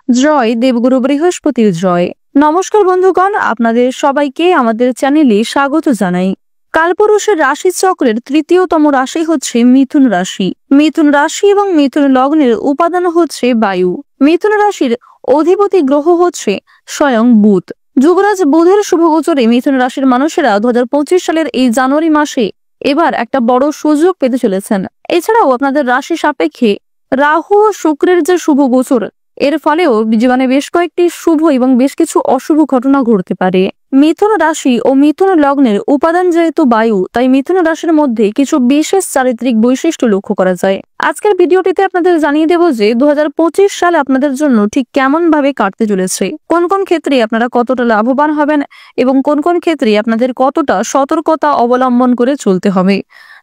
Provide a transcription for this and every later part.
জয় দেবগুরু বৃহস্পতির জয়। নমস্কার বন্ধুগণ, আপনাদের সবাইকে আমাদের চ্যানেলে স্বাগত জানাই। কালপুরুষের রাশি চক্রের তৃতীয়তম রাশি হচ্ছে মিথুন রাশি। মিথুন রাশি এবং মিথুন লগ্নের উপাদান হচ্ছে বায়ু। মিথুন রাশির অধিপতি গ্রহ হচ্ছে স্বয়ং বুধ। যুবরাজ বুধের শুভগোচরে মিথুন রাশির মানুষেরা 2025 সালের এই জানুয়ারি মাসে এবার একটা বড় সুযোগ পেতে চলেছেন। এছাড়াও আপনাদের রাশি সাপেক্ষে রাহু ও শুক্রের যে শুভ গোচর, এর ফলেও জীবনে বেশ কয়েকটি শুভ এবং বেশ কিছু অশুভ ঘটনা ঘটতে পারে। মিথুন রাশি ও মিথুন লগ্নের উপাদান যেহেতু বায়ু, তাই মিথুন রাশির মধ্যে কিছু বিশেষ চারিত্রিক বৈশিষ্ট্য লক্ষ্য করা যায়। আজকের ভিডিওটিতে আপনাদের জানিয়ে দেব যে 2025 সাল আপনাদের জন্য ঠিক কেমন ভাবে কাটতে চলেছে, কোন কোন ক্ষেত্রে আপনারা কতটা লাভবান হবেন এবং কোন কোন ক্ষেত্রে আপনাদের কতটা সতর্কতা অবলম্বন করে চলতে হবে।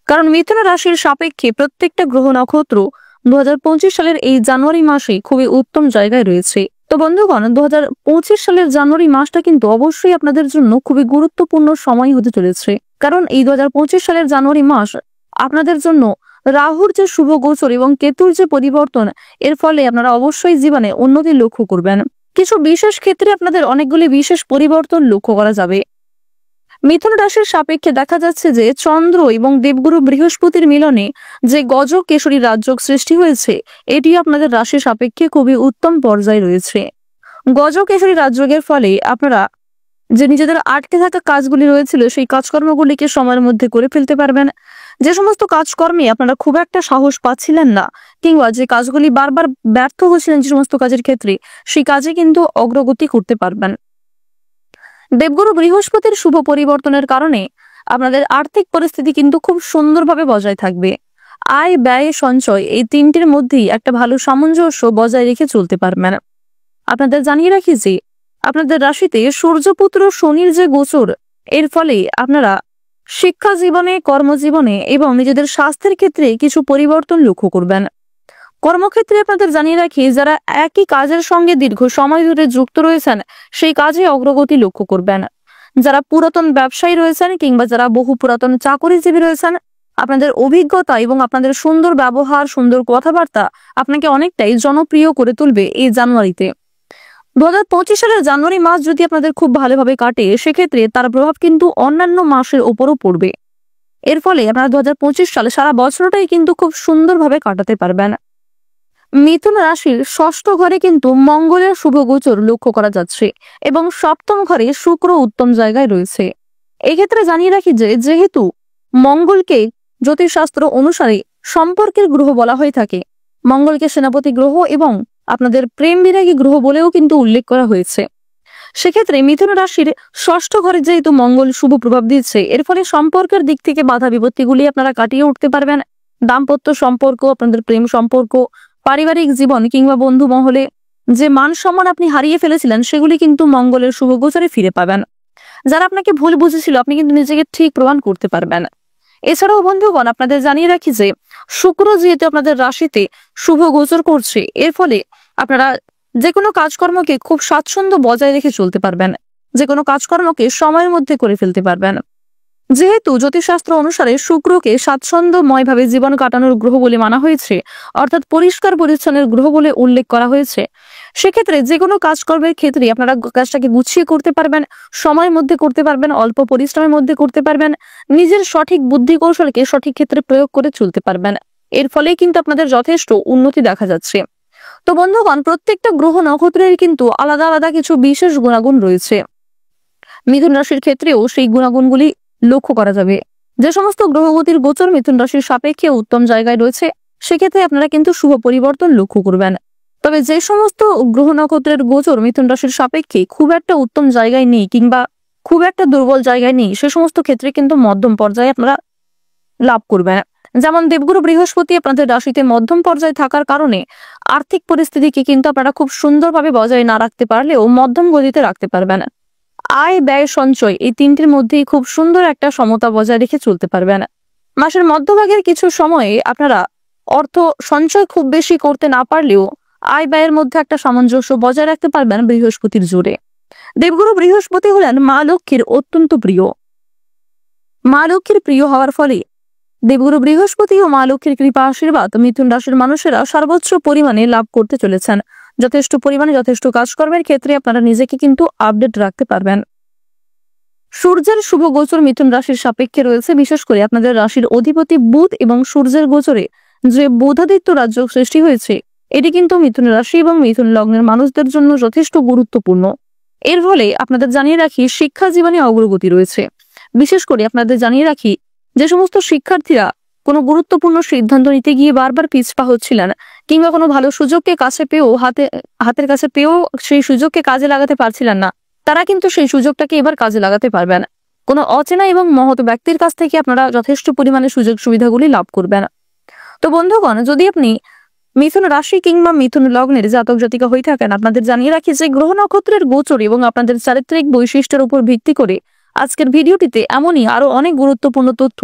কারণ মিথুন রাশির সাপেক্ষে প্রত্যেকটা গ্রহ নক্ষত্র 2025 সালের এই জানুয়ারি মাসে খুবই উত্তম জায়গায় রয়েছে। তো বন্ধুগণ, 2025 সালের জানুয়ারি মাসটা কিন্তু অবশ্যই আপনাদের জন্য খুবই গুরুত্বপূর্ণ সময় হতে চলেছে। কারণ এই 2025 সালের জানুয়ারি মাস আপনাদের জন্য রাহুর যে শুভ গোচর এবং কেতুর যে পরিবর্তন, এর ফলে আপনারা অবশ্যই জীবনে উন্নতি লক্ষ্য করবেন। কিছু বিশেষ ক্ষেত্রে আপনাদের অনেকগুলি বিশেষ পরিবর্তন লক্ষ্য করা যাবে। মিথুন রাশির সাপেক্ষে দেখা যাচ্ছে যে চন্দ্র এবং দেবগুরু বৃহস্পতির মিলনে যে গজ কেশরী রাজযোগ সৃষ্টি হয়েছে, এটি আপনাদের রাশির সাপেক্ষে খুবই উত্তম পর্যায়ে রয়েছে। গজ কেশরী রাজযোগের ফলে আপনারা যে নিজেদের আটকে থাকা কাজগুলি রয়েছিল, সেই কাজকর্মগুলিকে সময়ের মধ্যে করে ফেলতে পারবেন। যে সমস্ত কাজকর্মে আপনারা খুব একটা সাহস পাচ্ছিলেন না, কিংবা যে কাজগুলি বারবার ব্যর্থ হচ্ছিলেন যে সমস্ত কাজের ক্ষেত্রে, সেই কাজে কিন্তু অগ্রগতি করতে পারবেন। দেবগুরু বৃহস্পতির শুভ পরিবর্তনের কারণে আপনাদের আর্থিক পরিস্থিতি কিন্তু খুব সুন্দরভাবে বজায় থাকবে। আয়, ব্যয়, সঞ্চয় এই তিনটির মধ্যেই একটা ভালো সামঞ্জস্য বজায় রেখে চলতে পারবেন। আপনাদের জানিয়ে রাখি যে আপনাদের রাশিতে সূর্যপুত্র শনির যে গোচর, এর ফলে আপনারা শিক্ষা জীবনে, কর্মজীবনে এবং নিজেদের স্বাস্থ্যের ক্ষেত্রে কিছু পরিবর্তন লক্ষ্য করবেন। কর্মক্ষেত্রে আপনাদের জানিয়ে রাখি, যারা একই কাজের সঙ্গে দীর্ঘ সময় ধরে যুক্ত রয়েছেন, সেই কাজে অগ্রগতি লক্ষ্য করবেন। যারা পুরাতন ব্যবসায়ী রয়েছেন কিংবা যারা বহু পুরাতন চাকরিজীবী রয়েছেন, আপনাদের অভিজ্ঞতা এবং আপনাদের সুন্দর ব্যবহার, সুন্দর কথাবার্তা আপনাকে অনেকটাই জনপ্রিয় করে তুলবে এই জানুয়ারিতে। 2025 সালের জানুয়ারি মাস যদি আপনাদের খুব ভালোভাবে কাটে, সেক্ষেত্রে তার প্রভাব কিন্তু অন্যান্য মাসের উপরও পড়বে। এর ফলে আপনারা 2025 সালে সারা বছরটাই কিন্তু খুব সুন্দরভাবে কাটাতে পারবেন। মিথুন রাশির ষষ্ঠ ঘরে কিন্তু মঙ্গলের শুভ গোচর লক্ষ্য করা যাচ্ছে এবং সপ্তম ঘরে শুক্র উত্তম জায়গায় রয়েছে। এক্ষেত্রে জানিয়ে রাখি যে যেহেতু মঙ্গলকে জ্যোতিষশাস্ত্র অনুসারে সম্পর্কের গ্রহ বলা হয়ে থাকে, মঙ্গলকে সেনাপতি গ্রহ এবং আপনাদের প্রেম বিরাগী গ্রহ বলেও কিন্তু উল্লেখ করা হয়েছে। সেক্ষেত্রে মিথুন রাশির ষষ্ঠ ঘরে যেহেতু মঙ্গল শুভ প্রভাব দিচ্ছে, এর ফলে সম্পর্কের দিক থেকে বাধা বিপত্তিগুলি আপনারা কাটিয়ে উঠতে পারবেন। দাম্পত্য সম্পর্ক, আপনাদের প্রেম সম্পর্ক, পারিবারিক জীবন কিংবা বন্ধু মহলে যে মান সম্মান আপনি হারিয়ে ফেলেছিলেন, সেগুলি কিন্তু মঙ্গলের শুভ গোচরে ফিরে পাবেন। যারা আপনাকে ভুল বুঝেছিল, আপনি কিন্তু নিজেকে ঠিক প্রমাণ করতে পারবেন। এছাড়াও বন্ধুগণ, আপনাদের জানিয়ে রাখি যে শুক্র যেহেতু আপনাদের রাশিতে শুভ গোচর করছে, এর ফলে আপনারা যে কোনো কাজকর্মকে খুব স্বাচ্ছন্দ্য বজায় রেখে চলতে পারবেন। যে কোনো কাজকর্মকে সময়ের মধ্যে করে ফেলতে পারবেন। যেহেতু জ্যোতিষশাস্ত্র অনুসারে শুক্রকে স্বাচ্ছন্দ্যময় ভাবে জীবন কাটানোর গ্রহ বলে মানা হয়েছে, অর্থাৎ পরিষ্কার পরিচ্ছন্নের গ্রহ বলে উল্লেখ করা হয়েছে, সেক্ষেত্রে যে কোনো কাজকর্মের ক্ষেত্রে আপনারা কাজটাকে গুছিয়ে করতে পারবেন, সময়ের মধ্যে করতে পারবেন, অল্প পরিশ্রমের মধ্যে করতে পারবেন, নিজের সঠিক বুদ্ধি কৌশলকে সঠিক ক্ষেত্রে প্রয়োগ করে চলতে পারবেন। এর ফলে কিন্তু আপনাদের যথেষ্ট উন্নতি দেখা যাচ্ছে। তো বন্ধুগণ, প্রত্যেকটা গ্রহ নক্ষত্রের কিন্তু আলাদা আলাদা কিছু বিশেষ গুণাগুণ রয়েছে। মিথুন রাশির ক্ষেত্রেও সেই গুণাগুণগুলি লক্ষ্য করা যাবে। যে সমস্ত গ্রহগতির গোচর মিথুন রাশির সাপেক্ষে উত্তম জায়গায় রয়েছে, সেক্ষেত্রে আপনারা কিন্তু শুভ পরিবর্তন লক্ষ্য করবেন। তবে যে সমস্ত গ্রহ নক্ষত্রের গোচর মিথুন রাশির সাপেক্ষে খুব একটা উত্তম জায়গায় নেই কিংবা খুব একটা দুর্বল জায়গায় নেই, সে সমস্ত ক্ষেত্রে কিন্তু মধ্যম পর্যায়ে আপনারা লাভ করবেন। যেমন দেবগুরু বৃহস্পতি আপনাদের রাশিতে মধ্যম পর্যায়ে থাকার কারণে আর্থিক পরিস্থিতিকে কিন্তু আপনারা খুব সুন্দরভাবে বজায় না রাখতে পারলেও মধ্যম গতিতে রাখতে পারবেন। আয়, ব্যয়, সঞ্চয় এই তিনটির মধ্যেই খুব সুন্দর একটা সমতা বজায় রেখে চলতে পারবেন। মাসের মধ্যভাগের কিছু সময়ে আপনারা অর্থ সঞ্চয় খুব বেশি করতে না পারলেও আয় ব্যয়ের মধ্যে একটা সামঞ্জস্য বজায় রাখতে পারবেন বৃহস্পতির জোরে। দেবগুরু বৃহস্পতি হলেন মা লক্ষ্মীর অত্যন্ত প্রিয়। মা লক্ষ্মীর প্রিয় হওয়ার ফলে দেবগুরু বৃহস্পতি ও মা লক্ষ্মীর কৃপা আশীর্বাদ মিথুন রাশির মানুষেরা সর্বোচ্চ পরিমাণে লাভ করতে চলেছেন। যথেষ্ট পরিমাণে যথেষ্ট কাজকর্মের ক্ষেত্রে আপনারা নিজেকে কিন্তু আপডেট রাখতে পারবেন। সূর্যের শুভ গোচর মিথুন রাশির সাপেক্ষে রয়েছে। বিশেষ করে আপনাদের রাশির অধিপতি বুধ এবং সূর্যের গোচরে যে বুধাদিত্য রাজ্য সৃষ্টি হয়েছে, এটি কিন্তু মিথুন রাশি এবং মিথুন লগ্নের মানুষদের জন্য যথেষ্ট গুরুত্বপূর্ণ। এর ফলে আপনাদের জানিয়ে রাখি, শিক্ষা জীবনে অগ্রগতি রয়েছে। বিশেষ করে আপনাদের জানিয়ে রাখি, যে সমস্ত শিক্ষার্থীরা কোনো গুরুত্বপূর্ণ সিদ্ধান্ত নিতে গিয়ে বারবার পিছপা হচ্ছিলেন, কিংবা কোনো ভালো সুযোগকে কাছে পেয়েও হাতের কাছে পেয়েও সেই সুযোগকে কাজে লাগাতে পারছিলেন না, তারা কিন্তু সেই সুযোগটাকে এবার কাজে লাগাতে পারবেন। কোনো অচেনা এবং মহৎ ব্যক্তির কাছ থেকে আপনারা যথেষ্ট পরিমাণে সুযোগ সুবিধাগুলি লাভ করবেন। তো বন্ধুগণ, যদি আপনি মিথুন রাশি কিংবা মিথুন লগ্নের জাতক জাতিকা হয়ে থাকেন, আপনাদের জানিয়ে রাখি যে গ্রহ নক্ষত্রের গোচর এবং আপনাদের চারিত্রিক বৈশিষ্ট্যের উপর ভিত্তি করে আজকের ভিডিওটিতে এমনই আরো অনেক গুরুত্বপূর্ণ তথ্য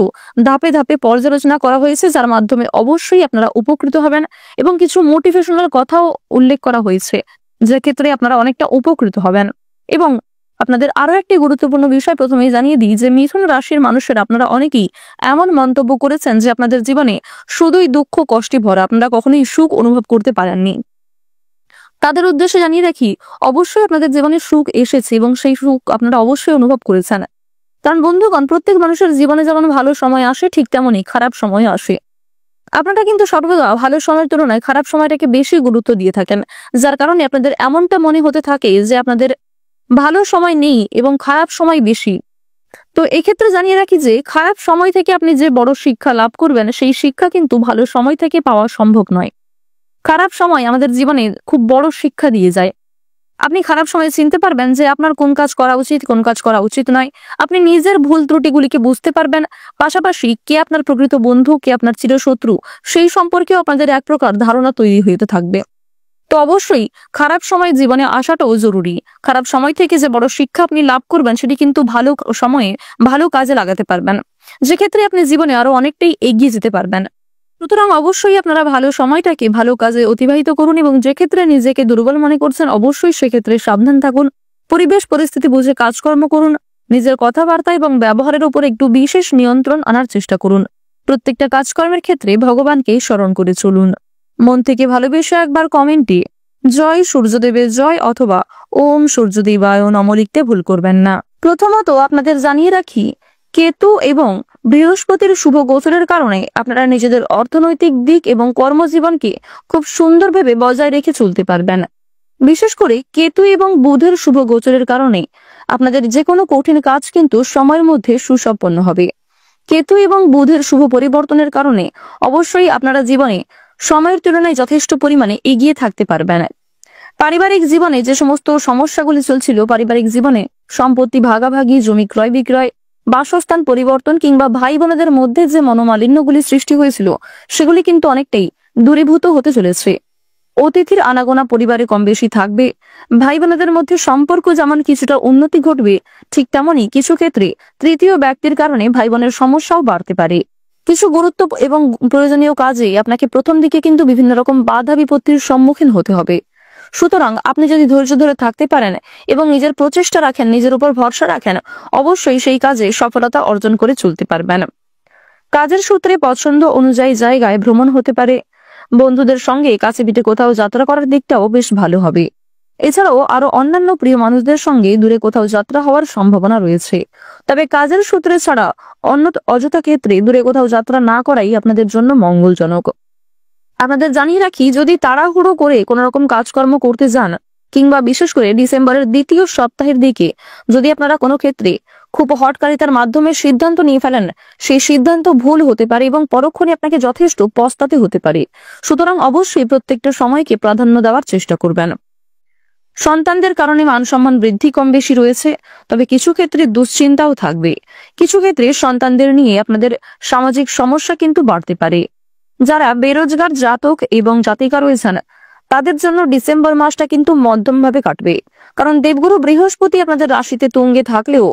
ধাপে ধাপে পর্যালোচনা করা হয়েছে, যার মাধ্যমে অবশ্যই আপনারা উপকৃত হবেন এবং কিছু মোটিভেশনাল কথাও উল্লেখ করা হয়েছে, যে ক্ষেত্রে আপনারা অনেকটা উপকৃত হবেন। এবং আপনাদের আরো একটি গুরুত্বপূর্ণ বিষয় প্রথমেই জানিয়ে দিই যে মিথুন রাশির মানুষেরা আপনারা অনেকেই এমন মন্তব্য করেছেন যে আপনাদের জীবনে শুধুই দুঃখ কষ্টে ভরা, আপনারা কখনোই সুখ অনুভব করতে পারেননি। তাদের উদ্দেশ্যে জানিয়ে রাখি, অবশ্যই আপনাদের জীবনে সুখ এসেছে এবং সেই সুখ আপনারা অবশ্যই অনুভব করেছেন। কারণ বন্ধুগণ, প্রত্যেক মানুষের জীবনে যেমন ভালো সময় আসে, ঠিক তেমনই খারাপ সময় আসে। আপনারা কিন্তু সর্বদা ভালো সময়ের তুলনায় খারাপ সময়টাকে বেশি গুরুত্ব দিয়ে থাকেন, যার কারণে আপনাদের এমনটা মনে হতে থাকে যে আপনাদের ভালো সময় নেই এবং খারাপ সময় বেশি। তো এক্ষেত্রে জানিয়ে রাখি যে খারাপ সময় থেকে আপনি যে বড় শিক্ষা লাভ করবেন, সেই শিক্ষা কিন্তু ভালো সময় থেকে পাওয়া সম্ভব নয়। খারাপ সময় আমাদের জীবনে খুব বড় শিক্ষা দিয়ে যায়। আপনি খারাপ সময় চিনতে পারবেন যে আপনার কোন কাজ করা উচিত, কোন কাজ করা উচিত নয়। আপনি নিজের ভুল ত্রুটিগুলিকে বুঝতে পারবেন। পাশাপাশি কে আপনার প্রকৃত বন্ধু, কে আপনার চিরশত্রু, সেই সম্পর্কেও আপনাদের এক প্রকার ধারণা তৈরি হতে থাকবে। তো অবশ্যই খারাপ সময় জীবনে আসাটাও জরুরি। খারাপ সময় থেকে যে বড় শিক্ষা আপনি লাভ করবেন, সেটি কিন্তু ভালো সময়ে ভালো কাজে লাগাতে পারবেন, যে ক্ষেত্রে আপনি জীবনে আরো অনেকটাই এগিয়ে যেতে পারবেন। সুতরাং অবশ্যই আপনারা ভালো সময়টাকে ভালো কাজে অতিবাহিত করুন এবং যে ক্ষেত্রে নিজেকে দুর্বল মনে করছেন, অবশ্যই সেক্ষেত্রে সাবধান থাকুন। পরিবেশ পরিস্থিতি বুঝে কাজকর্ম করুন। নিজের কথাবার্তা এবং ব্যবহারের উপর একটু বিশেষ নিয়ন্ত্রণ আনার চেষ্টা করুন। প্রত্যেকটা কাজকর্মের ক্ষেত্রে ভগবানকে স্মরণ করে চলুন। মন থেকে ভালোবেসে একবার কমেন্টে জয় সূর্যদেবের জয় অথবা ওম সূর্যদেবায় নমঃ লিখতে ভুল করবেন না। প্রথমত আপনাদের জানিয়ে রাখি, কেতু এবং বৃহস্পতির শুভ গোচরের কারণে আপনারা নিজেদের অর্থনৈতিক দিক এবং কর্মজীবনকে খুব সুন্দরভাবে বজায় রেখে চলতে পারবেন। বিশেষ করে কেতু এবং বুধের শুভ গোচরের কারণে আপনাদের যে কোনো কঠিন কাজ কিন্তু সময়ের মধ্যে সুসম্পন্ন হবে। কেতু এবং বুধের শুভ পরিবর্তনের কারণে অবশ্যই আপনারা জীবনে সময়ের তুলনায় যথেষ্ট পরিমাণে এগিয়ে থাকতে পারবেন। পারিবারিক জীবনে যে সমস্ত সমস্যাগুলি চলছিল, পারিবারিক জীবনে সম্পত্তি ভাগাভাগি, জমি ক্রয় বিক্রয়, বাসস্থান পরিবর্তন কিংবা ভাই বোনেদের মধ্যে যে মনোমালিন্যগুলি সৃষ্টি হয়েছিল, সেগুলি কিন্তু অনেকটাই দূরীভূত হতে চলেছে। অতিথির আনাগোনা পরিবারে কম বেশি থাকবে। ভাই বোনেদের মধ্যে সম্পর্ক যেমন কিছুটা উন্নতি ঘটবে, ঠিক তেমনই কিছু ক্ষেত্রে তৃতীয় ব্যক্তির কারণে ভাই বোনের সমস্যাও বাড়তে পারে। কিছু গুরুত্ব এবং প্রয়োজনীয় কাজে আপনাকে প্রথম দিকে কিন্তু বিভিন্ন রকম বাধা বিপত্তির সম্মুখীন হতে হবে। সুতরাং আপনি যদি ধৈর্য ধরে থাকতে পারেন এবং নিজের প্রচেষ্টা রাখেন, নিজের উপর ভরসা রাখেন, অবশ্যই সেই কাজে সফলতা অর্জন করে চলতে পারবেন। কাজের সূত্রে পছন্দ অনুযায়ী জায়গায় ভ্রমণ হতে পারে। বন্ধুদের সঙ্গে কাছে পিঠে কোথাও যাত্রা করার দিকটাও বেশ ভালো হবে। এছাড়াও আরো অন্যান্য প্রিয় মানুষদের সঙ্গে দূরে কোথাও যাত্রা হওয়ার সম্ভাবনা রয়েছে। তবে কাজের সূত্রে ছাড়া অন্য অযথা ক্ষেত্রে দূরে কোথাও যাত্রা না করাই আপনাদের জন্য মঙ্গলজনক। আপনাদের জানিয়ে রাখি, যদি তাড়াহুড়ো করে কোনো রকম কাজকর্ম করতে যান কিংবা বিশেষ করে ডিসেম্বরের দ্বিতীয় সপ্তাহের দিকে যদি আপনারা কোনো ক্ষেত্রে খুব হঠকারিতার মাধ্যমে সিদ্ধান্ত নিয়ে ফেলেন, সেই সিদ্ধান্ত ভুল হতে পারে এবং পরক্ষণে আপনাকে যথেষ্ট পস্তাতে হতে পারে। সুতরাং অবশ্যই প্রত্যেকটা সময়কে প্রাধান্য দেওয়ার চেষ্টা করবেন। সন্তানদের কারণে মান সম্মান বৃদ্ধি কম বেশি রয়েছে, তবে কিছু ক্ষেত্রে দুশ্চিন্তাও থাকবে। কিছু ক্ষেত্রে সন্তানদের নিয়ে আপনাদের সামাজিক সমস্যা কিন্তু বাড়তে পারে। যারা বেরোজগার জাতক এবং জাতিকা রয়েছেন, তাদের জন্য ডিসেম্বর মাসটা কিন্তু মধ্যমভাবে কাটবে। কারণ দেবগুরু বৃহস্পতি আপনাদের রাশিতে তুঙ্গে থাকলেও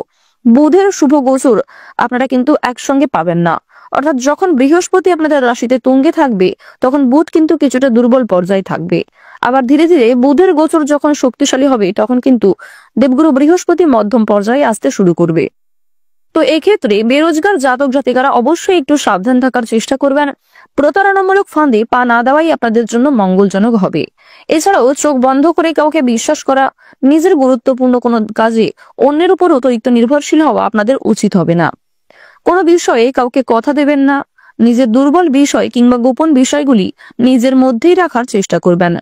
বুধের শুভ গোচর আপনারা কিন্তু একসঙ্গে পাবেন না। অর্থাৎ যখন বৃহস্পতি আপনাদের রাশিতে তুঙ্গে থাকবে, তখন বুধ কিন্তু কিছুটা দুর্বল পর্যায়ে থাকবে। আবার ধীরে ধীরে বুধের গোচর যখন শক্তিশালী হবে, তখন কিন্তু দেবগুরু বৃহস্পতি মধ্যম পর্যায়ে আসতে শুরু করবে। তো এক্ষেত্রে বেরোজগার জাতক জাতিকারা অবশ্যই একটু সাবধান থাকার চেষ্টা করবেন। প্রতারণামূলক ফাঁদে পা না দেওয়াই আপনাদের জন্য মঙ্গলজনক হবে। এছাড়াও চোখ বন্ধ করে কাউকে বিশ্বাস করা, নিজের গুরুত্বপূর্ণ কোনো কাজে অন্যের উপর অতিরিক্ত নির্ভরশীল হওয়া আপনাদের উচিত হবে না। কোনো বিষয়ে কাউকে কথা দেবেন না। নিজের দুর্বল বিষয় কিংবা গোপন বিষয়গুলি নিজের মধ্যেই রাখার চেষ্টা করবেন।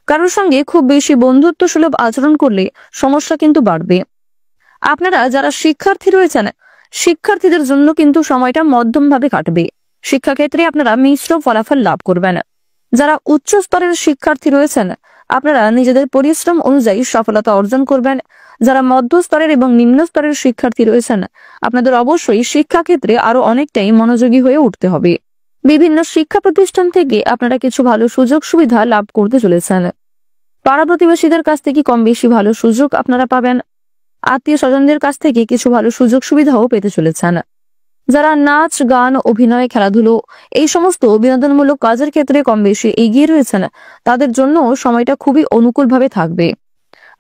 কারোর সঙ্গে খুব বেশি বন্ধুত্ব সুলভ আচরণ করলে সমস্যা কিন্তু বাড়বে। আপনারা যারা শিক্ষার্থী রয়েছেন, শিক্ষার্থীদের জন্য কিন্তু সময়টা মধ্যম ভাবে কাটবে। শিক্ষাক্ষেত্রে আপনারা মিশ্র ফলাফল লাভ করবেন। যারা উচ্চ স্তরের শিক্ষার্থী রয়েছেন, আপনারা নিজেদের পরিশ্রম অনুযায়ী সফলতা অর্জন করবেন। যারা মধ্য স্তরের এবং নিম্ন স্তরের শিক্ষার্থী রয়েছেন, আপনাদের অবশ্যই শিক্ষাক্ষেত্রে আরো অনেকটাই মনোযোগী হয়ে উঠতে হবে। বিভিন্ন শিক্ষা প্রতিষ্ঠান থেকে আপনারা কিছু ভালো সুযোগ সুবিধা লাভ করতে চলেছেন। পাড়া প্রতিবেশীদের কাছ থেকে কম বেশি ভালো সুযোগ আপনারা পাবেন। আত্মীয় স্বজনদের কাছ থেকে কিছু ভালো সুযোগ সুবিধাও পেতে চলেছেন। যারা নাচ, গান, অভিনয়, খেলাধুলো এই সমস্ত বিনোদনমূলক কাজের ক্ষেত্রে কম বেশি এগিয়ে রয়েছেন, তাদের জন্য সময়টা খুবই অনুকূল ভাবে থাকবে।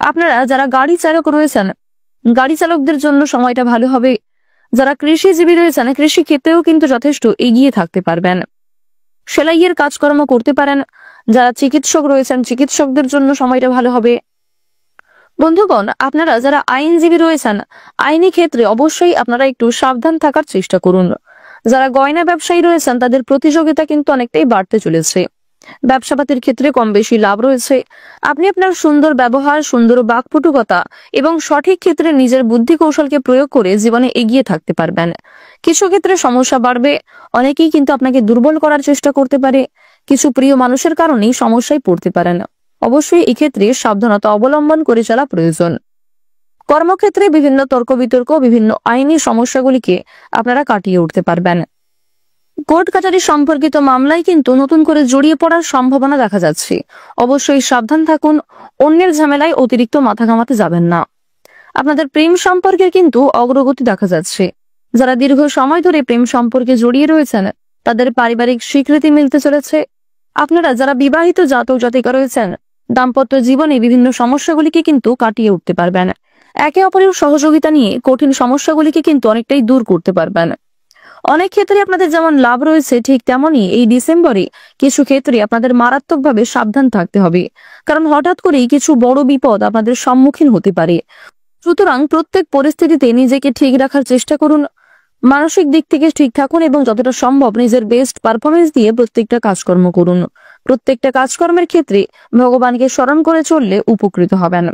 আপনারা যারা গাড়ি চালক রয়েছেন, গাড়ি চালকদের জন্য সময়টা ভালো হবে। যারা কৃষিজীবী রয়েছেন, কৃষি ক্ষেত্রেও কিন্তু যথেষ্ট এগিয়ে থাকতে পারবেন। সেলাইয়ের কাজকর্ম করতে পারেন। যারা চিকিৎসক রয়েছেন, চিকিৎসকদের জন্য সময়টা ভালো হবে। বন্ধুগণ, আপনারা যারা আইনজীবী রয়েছেন, আইনি ক্ষেত্রে অবশ্যই আপনারা একটু সাবধান থাকার চেষ্টা করুন। যারা গয়না ব্যবসায়ী রয়েছেন, তাদের প্রতিযোগিতা কিন্তু অনেকটাই বাড়তে চলেছে। ব্যবসাপাতির ক্ষেত্রে কম বেশি লাভ রয়েছে। আপনি আপনার সুন্দর ব্যবহার, সুন্দর বাকপটুকতা এবং সঠিক ক্ষেত্রে নিজের বুদ্ধি কৌশলকে প্রয়োগ করে জীবনে এগিয়ে থাকতে পারবেন। কিছু ক্ষেত্রে সমস্যা বাড়বে। অনেকেই কিন্তু আপনাকে দুর্বল করার চেষ্টা করতে পারে। কিছু প্রিয় মানুষের কারণেই সমস্যায় পড়তে পারেন। অবশ্যই এক্ষেত্রে সাবধানতা অবলম্বন করে চলা প্রয়োজন। কর্মক্ষেত্রে বিভিন্ন তর্ক বিতর্ক, বিভিন্ন আইনি সমস্যাগুলিকে আপনারা কাটিয়ে উঠতে পারবেন। কোর্ট কাচারি সম্পর্কিত মামলায় কিন্তু নতুন করে জড়িয়ে পড়ার সম্ভাবনা দেখা যাচ্ছে। অবশ্যই সাবধান থাকুন। অন্যের ঝামেলায় অতিরিক্ত মাথা ঘামাতে যাবেন না। আপনাদের প্রেম সম্পর্কে কিন্তু অগ্রগতি দেখা যাচ্ছে। যারা দীর্ঘ সময় ধরে প্রেম সম্পর্কে জড়িয়ে রয়েছেন, তাদের পারিবারিক স্বীকৃতি মিলতে চলেছে। আপনারা যারা বিবাহিত জাতক জাতিকা রয়েছেন, দাম্পত্য জীবনে বিভিন্ন সমস্যাগুলিকে কিন্তু কাটিয়ে উঠতে পারবেন। একে অপরের সহযোগিতা নিয়ে কঠিন সমস্যাগুলিকে কিন্তু অনেকটাই দূর করতে পারবেন। অনেক ক্ষেত্রে আপনাদের যেমন লাভ রয়েছে, ঠিক তেমনই এই ডিসেম্বরে কিছু ক্ষেত্রে আপনাদের মারাত্মকভাবে সাবধান থাকতে হবে। কারণ হঠাৎ করেই কিছু বড় বিপদ আপনাদের সম্মুখীন হতে পারে। সুতরাং প্রত্যেক পরিস্থিতিতে নিজেকে ঠিক রাখার চেষ্টা করুন। মানসিক দিক থেকে ঠিক থাকুন এবং যতটা সম্ভব নিজের বেস্ট পারফরমেন্স দিয়ে প্রত্যেকটা কাজকর্ম করুন। প্রত্যেকটা কাজকর্মের ক্ষেত্রে ভগবানকে স্মরণ করে চললে উপকৃত হবেন।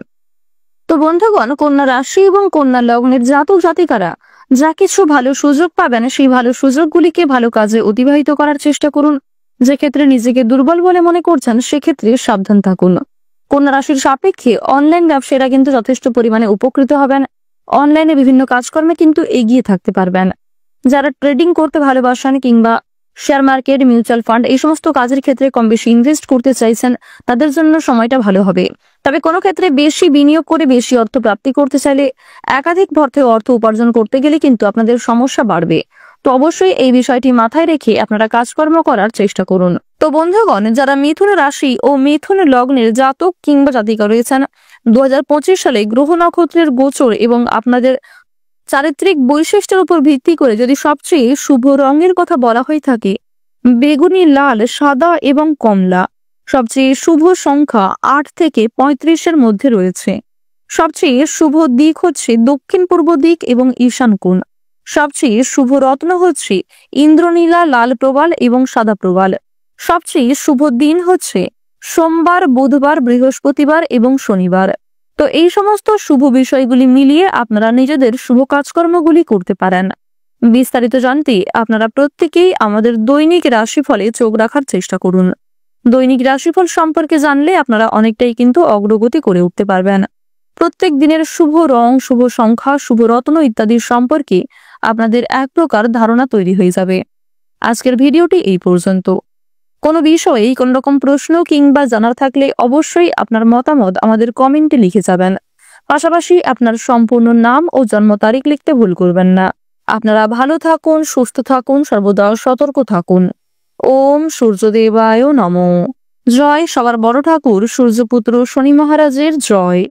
তো বন্ধুগণ, কন্যা রাশি এবং কন্যা লগ্নের জাতক জাতিকারা যা কিছু ভালো সুযোগ পাবেন, সেই ভালো সুযোগগুলিকে ভালো কাজে অতিবাহিত করার চেষ্টা করুন। যে ক্ষেত্রে নিজেকে দুর্বল বলে মনে করছেন, সেক্ষেত্রে সাবধান থাকুন। কন্যা রাশির সাপেক্ষে অনলাইন ব্যবসায়ীরা কিন্তু যথেষ্ট পরিমাণে উপকৃত হবেন। অনলাইনে বিভিন্ন কাজকর্মে কিন্তু এগিয়ে থাকতে পারবেন। যারা ট্রেডিং করতে ভালোবাসেন কিংবা শেয়ার মার্কেট, মিউচুয়াল ফান্ড এই সমস্ত কাজের ক্ষেত্রে কম বেশি ইনভেস্ট করতে চাইছেন, তাদের জন্য সময়টা ভালো হবে। তবে কোনো ক্ষেত্রে বেশি বিনিয়োগ করে বেশি অর্থ প্রাপ্তি করতে চাইলে, একাধিক অর্থ উপার্জন করতে গেলে কিন্তু আপনাদের সমস্যা বাড়বে। তো অবশ্যই এই বিষয়টি মাথায় রেখে আপনারা কাজকর্ম করার চেষ্টা করুন। তো বন্ধুগণ, যারা মিথুন রাশি ও মিথুন লগ্নের জাতক কিংবা জাতিকা রয়েছেন, 2025 সালে গ্রহ নক্ষত্রের গোচর এবং আপনাদের চারিত্রিক বৈশিষ্ট্যের উপর ভিত্তি করে যদি সবচেয়ে শুভ রঙের কথা বলা হয়ে থাকে, বেগুনি, লাল, সাদা এবং কমলা। সবচেয়ে শুভ সংখ্যা 8 থেকে 35-এর মধ্যে রয়েছে। সবচেয়ে শুভ দিক হচ্ছে দক্ষিণ পূর্ব দিক এবং ঈশান কোণ। সবচেয়ে শুভ রত্ন হচ্ছে ইন্দ্রনীলা, লাল প্রবাল এবং সাদা প্রবাল। সবচেয়ে শুভ দিন হচ্ছে সোমবার, বুধবার, বৃহস্পতিবার এবং শনিবার। তো এই সমস্ত শুভ বিষয়গুলি মিলিয়ে আপনারা নিজেদের শুভ কাজকর্মগুলি করতে পারেন। বিস্তারিত জানতে আপনারা প্রত্যেকেই আমাদের দৈনিক রাশিফলে চোখ রাখার চেষ্টা করুন। দৈনিক রাশিফল সম্পর্কে জানলে আপনারা অনেকটাই কিন্তু অগ্রগতি করে উঠতে পারবেন। প্রত্যেক দিনের শুভ রং, শুভ সংখ্যা, শুভ রত্ন ইত্যাদির সম্পর্কে আপনাদের এক প্রকার ধারণা তৈরি হয়ে যাবে। আজকের ভিডিওটি এই পর্যন্ত। কোনো বিষয়ে কোন রকম প্রশ্ন কিংবা জানার থাকলে অবশ্যই আপনার মতামত আমাদের কমেন্টে লিখে যাবেন। পাশাপাশি আপনার সম্পূর্ণ নাম ও জন্ম তারিখ লিখতে ভুল করবেন না। আপনারা ভালো থাকুন, সুস্থ থাকুন, সর্বদা সতর্ক থাকুন। ওম সূর্যদেবায় নমঃ। জয় সবার বড় ঠাকুর সূর্যপুত্র শনি মহারাজের জয়।